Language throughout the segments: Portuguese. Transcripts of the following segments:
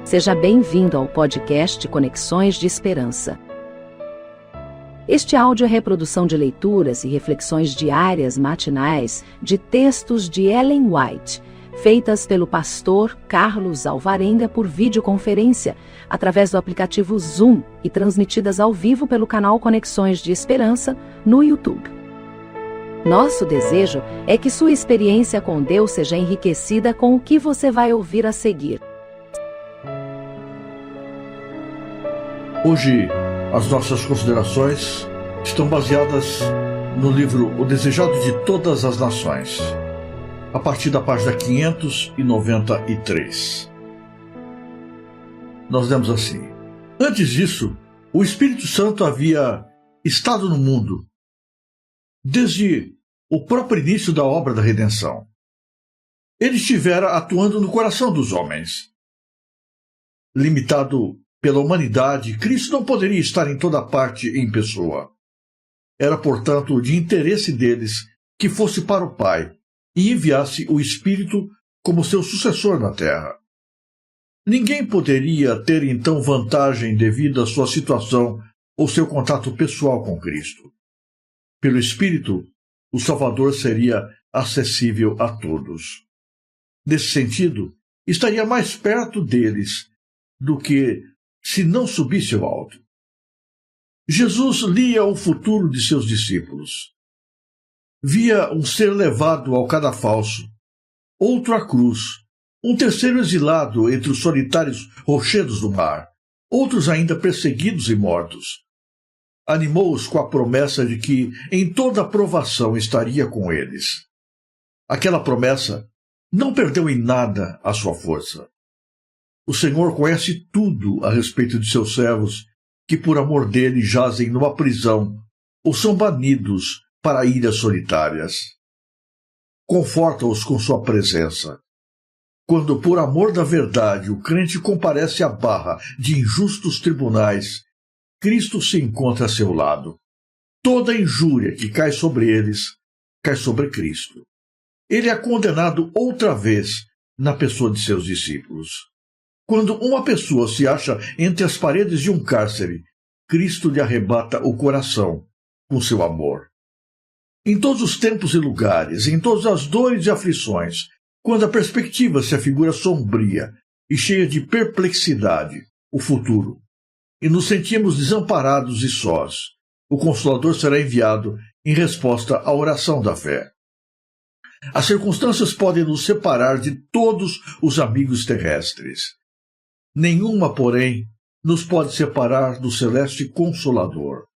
Seja bem-vindo ao podcast Conexões de Esperança. Este áudio é reprodução de leituras e reflexões diárias matinais de textos de Ellen White, feitas pelo pastor Carlos Alvarenga por videoconferência, através do aplicativo Zoom e transmitidas ao vivo pelo canal Conexões de Esperança no YouTube. Nosso desejo é que sua experiência com Deus seja enriquecida com o que você vai ouvir a seguir. Hoje, as nossas considerações estão baseadas no livro O Desejado de Todas as Nações, a partir da página 593. Nós lemos assim: Antes disso, o Espírito Santo havia estado no mundo desde o próprio início da obra da redenção. Ele estivera atuando no coração dos homens. Limitado pela humanidade, Cristo não poderia estar em toda parte em pessoa. Era, portanto, de interesse deles que fosse para o Pai e enviasse o Espírito como seu sucessor na terra. Ninguém poderia ter então vantagem devido à sua situação ou seu contato pessoal com Cristo. Pelo Espírito, o Salvador seria acessível a todos. Nesse sentido, estaria mais perto deles do que se não subisse ao alto. Jesus lia o futuro de seus discípulos. Via um ser levado ao cadafalso, outro à cruz, um terceiro exilado entre os solitários rochedos do mar, outros ainda perseguidos e mortos. Animou-os com a promessa de que em toda provação estaria com eles. Aquela promessa não perdeu em nada a sua força. O Senhor conhece tudo a respeito de seus servos, que por amor dele jazem numa prisão ou são banidos para ilhas solitárias. Conforta-os com sua presença. Quando, por amor da verdade, o crente comparece à barra de injustos tribunais, Cristo se encontra a seu lado. Toda injúria que cai sobre eles, cai sobre Cristo. Ele é condenado outra vez na pessoa de seus discípulos. Quando uma pessoa se acha entre as paredes de um cárcere, Cristo lhe arrebata o coração com seu amor. Em todos os tempos e lugares, em todas as dores e aflições, quando a perspectiva se afigura sombria e cheia de perplexidade, o futuro, e nos sentimos desamparados e sós, o Consolador será enviado em resposta à oração da fé. As circunstâncias podem nos separar de todos os amigos terrestres. Nenhuma, porém, nos pode separar do celeste Consolador.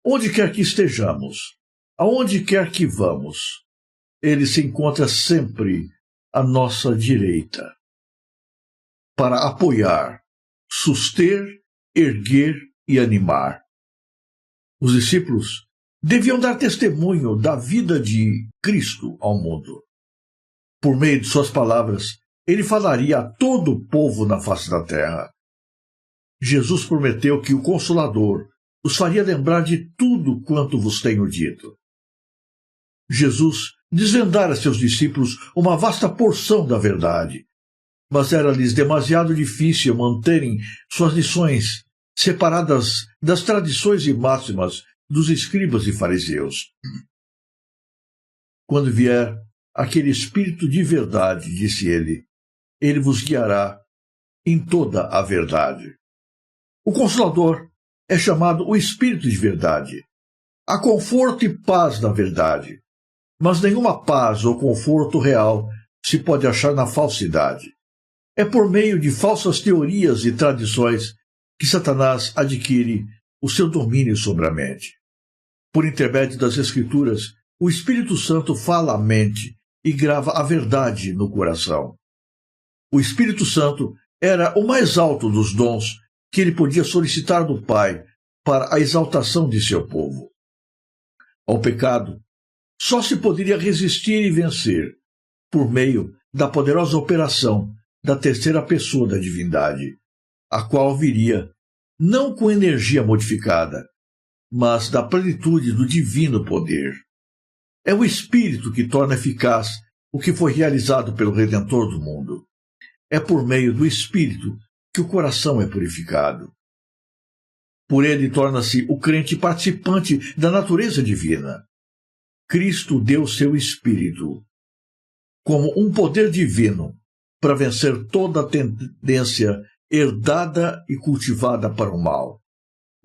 Onde quer que estejamos, aonde quer que vamos, ele se encontra sempre à nossa direita, para apoiar, suster, erguer e animar. Os discípulos deviam dar testemunho da vida de Cristo ao mundo. Por meio de suas palavras, ele falaria a todo o povo na face da terra. Jesus prometeu que o Consolador os faria lembrar de tudo quanto vos tenho dito. Jesus desvendara a seus discípulos uma vasta porção da verdade, mas era-lhes demasiado difícil manterem suas lições separadas das tradições e máximas dos escribas e fariseus. Quando vier aquele Espírito de verdade, disse ele vos guiará em toda a verdade. O Consolador é chamado o Espírito de verdade. Há conforto e paz na verdade, mas nenhuma paz ou conforto real se pode achar na falsidade. É por meio de falsas teorias e tradições que Satanás adquire o seu domínio sobre a mente. Por intermédio das Escrituras, o Espírito Santo fala à mente e grava a verdade no coração. O Espírito Santo era o mais alto dos dons que ele podia solicitar do Pai para a exaltação de seu povo. Ao pecado, só se poderia resistir e vencer por meio da poderosa operação da terceira pessoa da divindade, a qual viria não com energia modificada, mas da plenitude do divino poder. É o Espírito que torna eficaz o que foi realizado pelo Redentor do mundo. É por meio do Espírito que o coração é purificado. Por ele torna-se o crente participante da natureza divina. Cristo deu seu Espírito como um poder divino para vencer toda a tendência herdada e cultivada para o mal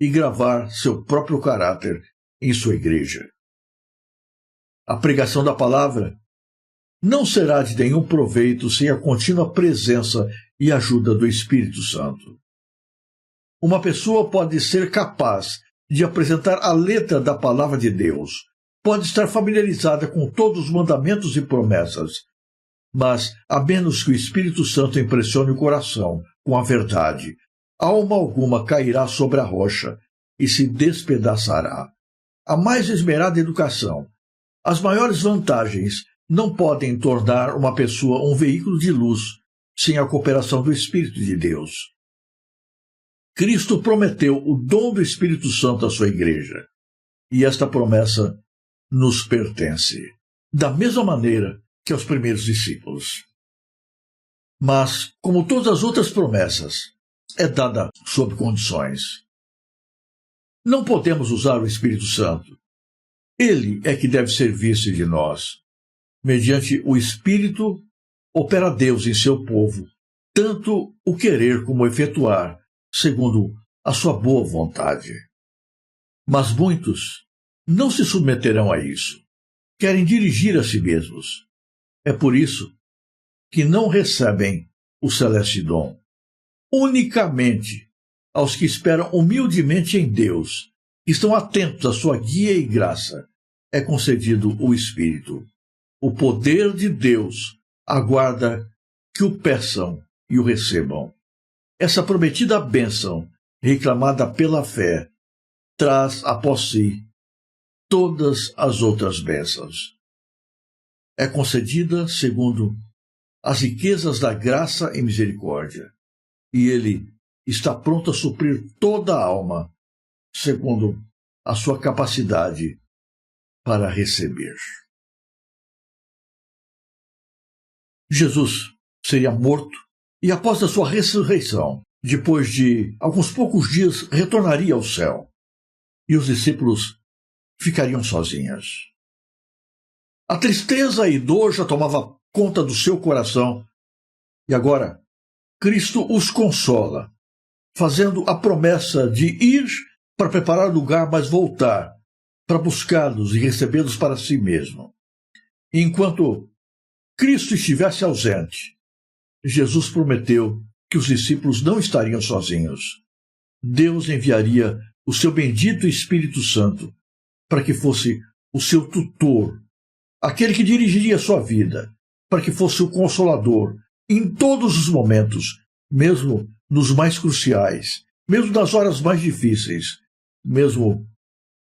e gravar seu próprio caráter em sua igreja. A pregação da palavra não será de nenhum proveito sem a contínua presença e ajuda do Espírito Santo. Uma pessoa pode ser capaz de apresentar a letra da palavra de Deus, pode estar familiarizada com todos os mandamentos e promessas, mas, a menos que o Espírito Santo impressione o coração com a verdade, alma alguma cairá sobre a rocha e se despedaçará. A mais esmerada educação, as maiores vantagens não podem tornar uma pessoa um veículo de luz sem a cooperação do Espírito de Deus. Cristo prometeu o dom do Espírito Santo à sua igreja, e esta promessa nos pertence, da mesma maneira que aos primeiros discípulos. Mas, como todas as outras promessas, é dada sob condições. Não podemos usar o Espírito Santo. Ele é que deve servir-se de nós. Mediante o Espírito, opera Deus em seu povo, tanto o querer como o efetuar, segundo a sua boa vontade. Mas muitos não se submeterão a isso. Querem dirigir a si mesmos. É por isso que não recebem o celeste dom. Unicamente aos que esperam humildemente em Deus, estão atentos à sua guia e graça, é concedido o Espírito. O poder de Deus aguarda que o peçam e o recebam. Essa prometida bênção, reclamada pela fé, traz após si todas as outras bênçãos. É concedida segundo as riquezas da graça e misericórdia, e ele está pronto a suprir toda a alma, segundo a sua capacidade para receber. Jesus seria morto e, após a sua ressurreição, depois de alguns poucos dias, retornaria ao céu, e os discípulos ficariam sozinhos. A tristeza e dor já tomava conta do seu coração, e agora Cristo os consola, fazendo a promessa de ir para preparar lugar, mas voltar para buscá-los e recebê-los para si mesmo. E enquanto Cristo estivesse ausente, Jesus prometeu que os discípulos não estariam sozinhos. Deus enviaria o seu bendito Espírito Santo para que fosse o seu tutor, aquele que dirigiria a sua vida, para que fosse o consolador em todos os momentos, mesmo nos mais cruciais, mesmo nas horas mais difíceis, mesmo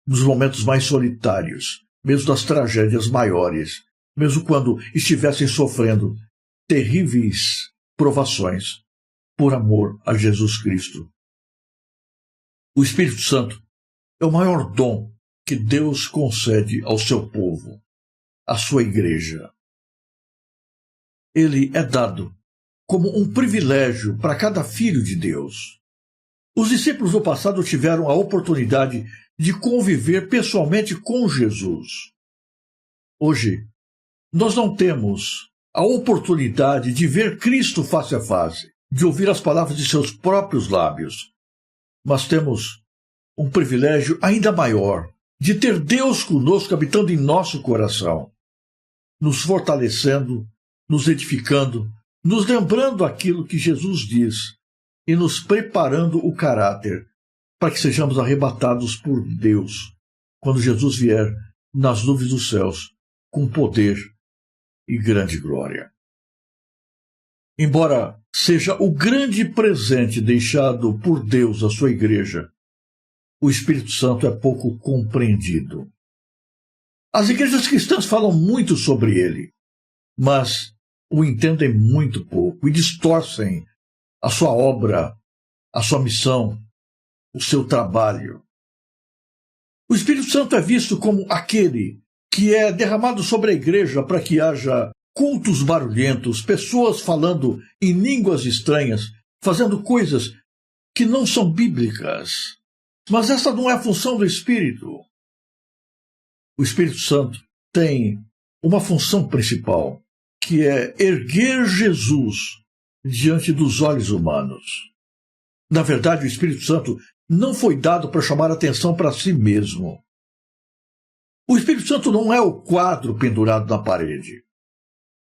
nos momentos mais solitários, mesmo nas tragédias maiores, mesmo quando estivessem sofrendo terríveis provações por amor a Jesus Cristo. O Espírito Santo é o maior dom que Deus concede ao seu povo, à sua igreja. Ele é dado como um privilégio para cada filho de Deus. Os discípulos do passado tiveram a oportunidade de conviver pessoalmente com Jesus. Hoje, nós não temos a oportunidade de ver Cristo face a face, de ouvir as palavras de seus próprios lábios, mas temos um privilégio ainda maior de ter Deus conosco habitando em nosso coração, nos fortalecendo, nos edificando, nos lembrando aquilo que Jesus diz e nos preparando o caráter para que sejamos arrebatados por Deus quando Jesus vier nas nuvens dos céus com poder e grande glória. Embora seja o grande presente deixado por Deus à sua igreja, o Espírito Santo é pouco compreendido. As igrejas cristãs falam muito sobre ele, mas o entendem muito pouco e distorcem a sua obra, a sua missão, o seu trabalho. O Espírito Santo é visto como aquele que é derramado sobre a igreja para que haja cultos barulhentos, pessoas falando em línguas estranhas, fazendo coisas que não são bíblicas. Mas essa não é a função do Espírito. O Espírito Santo tem uma função principal, que é erguer Jesus diante dos olhos humanos. Na verdade, o Espírito Santo não foi dado para chamar atenção para si mesmo. O Espírito Santo não é o quadro pendurado na parede.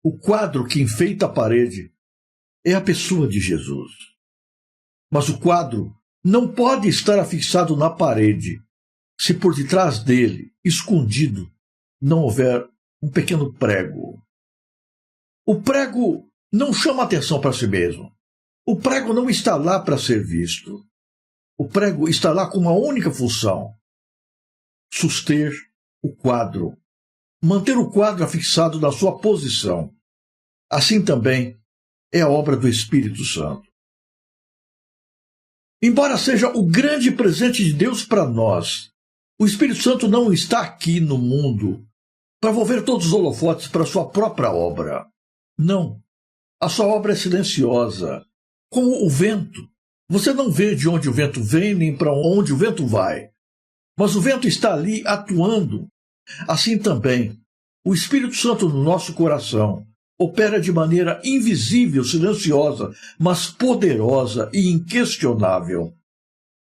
O quadro que enfeita a parede é a pessoa de Jesus. Mas o quadro não pode estar afixado na parede se por detrás dele, escondido, não houver um pequeno prego. O prego não chama atenção para si mesmo. O prego não está lá para ser visto. O prego está lá com uma única função: suster o quadro, manter o quadro afixado na sua posição. Assim também é a obra do Espírito Santo. Embora seja o grande presente de Deus para nós, o Espírito Santo não está aqui no mundo para volver todos os holofotes para a sua própria obra. Não. A sua obra é silenciosa, como o vento. Você não vê de onde o vento vem nem para onde o vento vai. Mas o vento está ali atuando. Assim também, o Espírito Santo no nosso coração opera de maneira invisível, silenciosa, mas poderosa e inquestionável.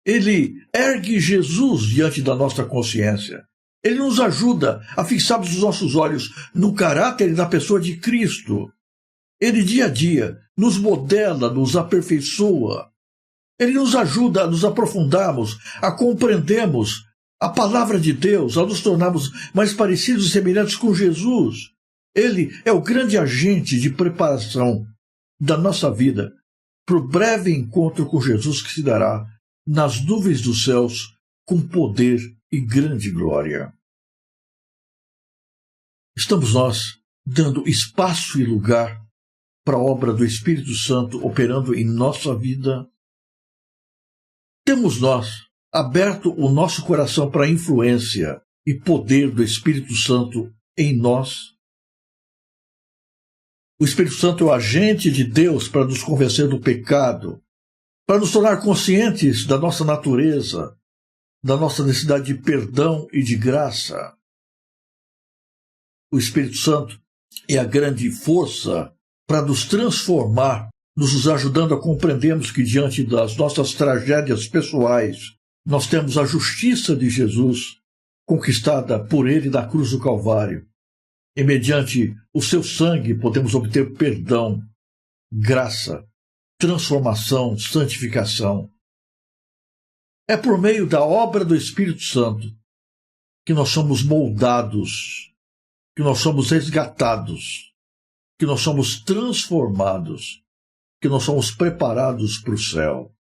Ele ergue Jesus diante da nossa consciência. Ele nos ajuda a fixarmos os nossos olhos no caráter e na pessoa de Cristo. Ele, dia a dia, nos modela, nos aperfeiçoa. Ele nos ajuda a nos aprofundarmos, a compreendermos a palavra de Deus, a nos tornarmos mais parecidos e semelhantes com Jesus. Ele é o grande agente de preparação da nossa vida para o breve encontro com Jesus que se dará nas nuvens dos céus com poder e grande glória. Estamos nós dando espaço e lugar para a obra do Espírito Santo operando em nossa vida? Temos nós aberto o nosso coração para a influência e poder do Espírito Santo em nós? O Espírito Santo é o agente de Deus para nos convencer do pecado, para nos tornar conscientes da nossa natureza, da nossa necessidade de perdão e de graça. O Espírito Santo é a grande força para nos transformar, nos ajudando a compreendermos que diante das nossas tragédias pessoais, nós temos a justiça de Jesus conquistada por ele na cruz do Calvário. E mediante o seu sangue podemos obter perdão, graça, transformação, santificação. É por meio da obra do Espírito Santo que nós somos moldados, que nós somos resgatados, que nós somos transformados, que nós somos preparados para o céu.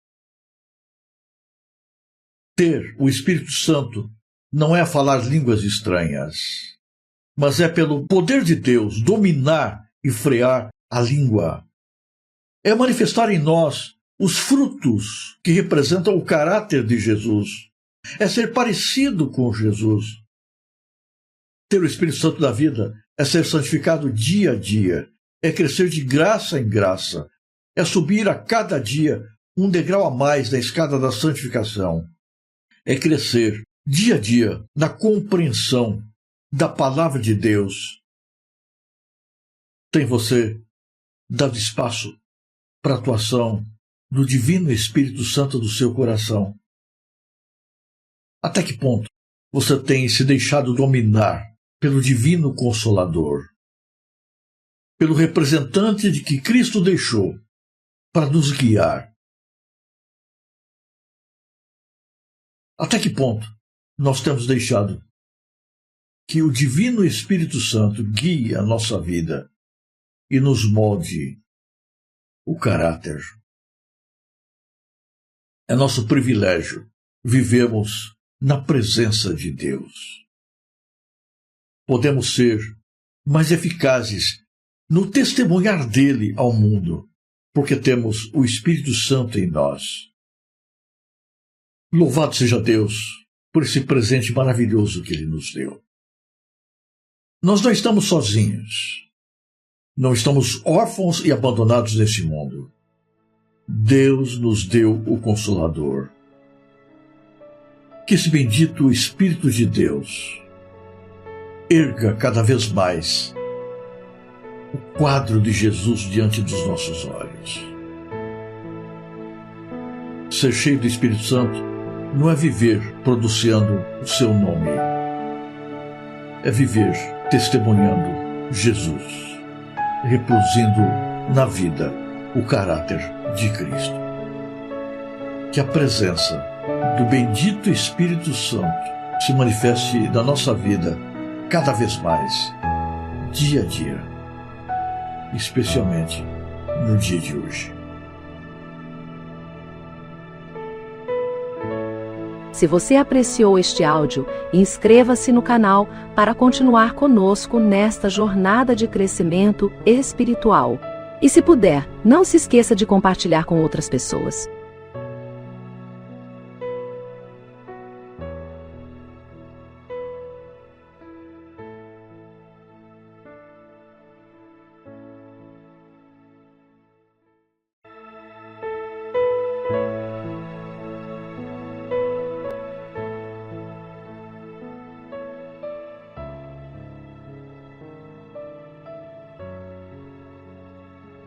Ter o Espírito Santo não é falar línguas estranhas, mas é pelo poder de Deus dominar e frear a língua. É manifestar em nós os frutos que representam o caráter de Jesus. É ser parecido com Jesus. Ter o Espírito Santo na vida é ser santificado dia a dia, é crescer de graça em graça, é subir a cada dia um degrau a mais na escada da santificação, é crescer dia a dia na compreensão da palavra de Deus. Tem você dado espaço para a atuação do Divino Espírito Santo do seu coração? Até que ponto você tem se deixado dominar pelo Divino Consolador, pelo representante de que Cristo deixou para nos guiar? Até que ponto nós temos deixado que o Divino Espírito Santo guie a nossa vida e nos molde o caráter? É nosso privilégio vivermos na presença de Deus. Podemos ser mais eficazes no testemunhar dele ao mundo, porque temos o Espírito Santo em nós. Louvado seja Deus por esse presente maravilhoso que ele nos deu. Nós não estamos sozinhos. Não estamos órfãos e abandonados neste mundo. Deus nos deu o Consolador. Que esse bendito Espírito de Deus erga cada vez mais o quadro de Jesus diante dos nossos olhos. Ser cheio do Espírito Santo não é viver pronunciando o seu nome. É viver testemunhando Jesus, reproduzindo na vida o caráter de Cristo. Que a presença do bendito Espírito Santo se manifeste na nossa vida cada vez mais, dia a dia, especialmente no dia de hoje. Se você apreciou este áudio, inscreva-se no canal para continuar conosco nesta jornada de crescimento espiritual. E se puder, não se esqueça de compartilhar com outras pessoas.